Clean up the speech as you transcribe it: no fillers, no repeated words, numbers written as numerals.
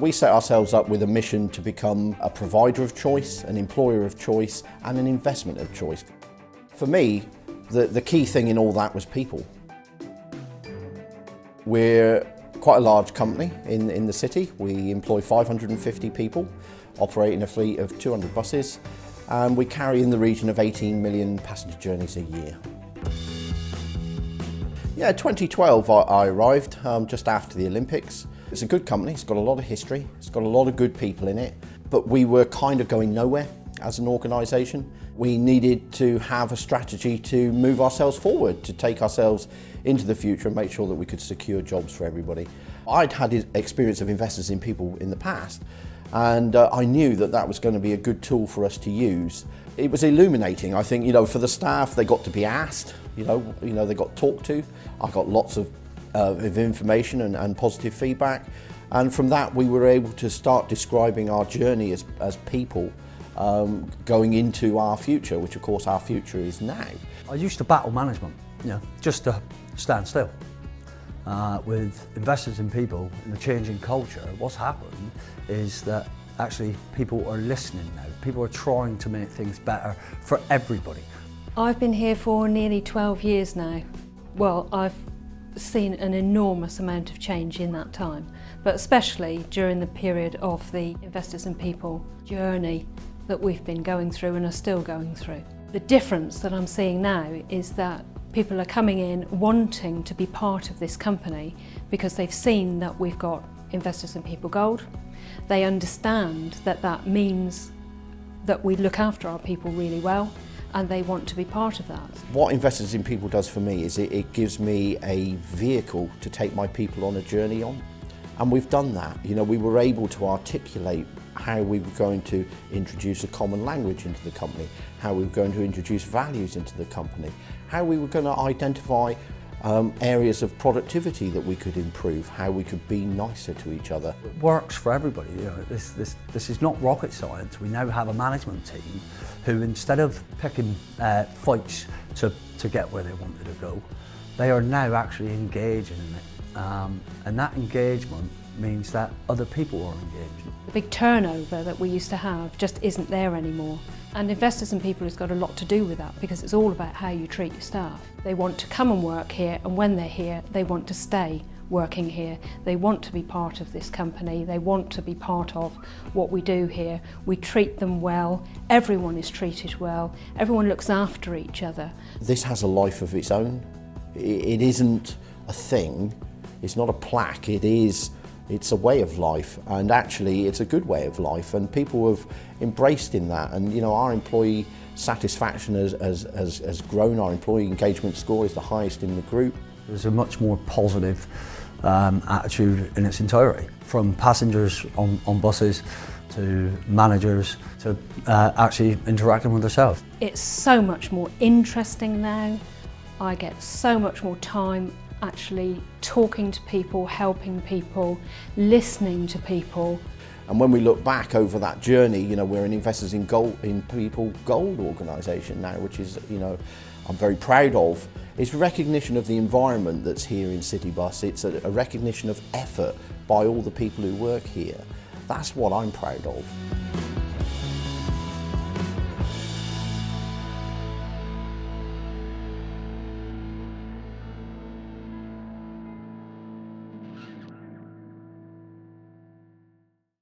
We set ourselves up with a mission to become a provider of choice, an employer of choice, and an investment of choice. For me, the key thing in all that was people. We're quite a large company in the city. We employ 550 people, operate in a fleet of 200 buses, and we carry in the region of 18 million passenger journeys a year. Yeah, 2012 I arrived just after the Olympics. It's a good company, it's got a lot of history, it's got a lot of good people in it, but we were kind of going nowhere as an organisation. We needed to have a strategy to move ourselves forward, to take ourselves into the future and make sure that we could secure jobs for everybody. I'd had experience of investors in people in the past, and I knew that that was going to be a good tool for us to use. It was illuminating, I think, for the staff. They got to be asked, they got talked to. I got lots of information and positive feedback, and from that we were able to start describing our journey as people going into our future, which of course our future is now. I used to battle management, just to stand still. With investors in people and the changing culture, what's happened is that actually people are listening now. People are trying to make things better for everybody. I've been here for nearly 12 years now. Well, I've seen an enormous amount of change in that time, but especially during the period of the investors and people journey that we've been going through and are still going through. The difference that I'm seeing now is that people are coming in wanting to be part of this company because they've seen that we've got Investors in People Gold. They understand that that means that we look after our people really well, and they want to be part of that. What Investors in People does for me is it gives me a vehicle to take my people on a journey on. And we've done that. We were able to articulate how we were going to introduce a common language into the company, how we were going to introduce values into the company, how we were going to identify areas of productivity that we could improve, how we could be nicer to each other. It works for everybody. This is not rocket science. We now have a management team who, instead of picking fights to get where they wanted to go, they are now actually engaging in it. And that engagement means that other people are engaged. The big turnover that we used to have just isn't there anymore. And Investors in People has got a lot to do with that, because it's all about how you treat your staff. They want to come and work here, and when they're here, they want to stay working here. They want to be part of this company. They want to be part of what we do here. We treat them well. Everyone is treated well. Everyone looks after each other. This has a life of its own. It isn't a thing. It's not a plaque. It's a way of life, and actually it's a good way of life, and people have embraced in that. And our employee satisfaction has grown. Our employee engagement score is the highest in the group. There's a much more positive attitude in its entirety, from passengers on buses to managers to actually interacting with themselves. It's so much more interesting now. I get so much more time actually talking to people, helping people, listening to people. And when we look back over that journey, we're an Investors in People Gold organisation now, which is, I'm very proud of. It's recognition of the environment that's here in Citybus. It's a recognition of effort by all the people who work here. That's what I'm proud of.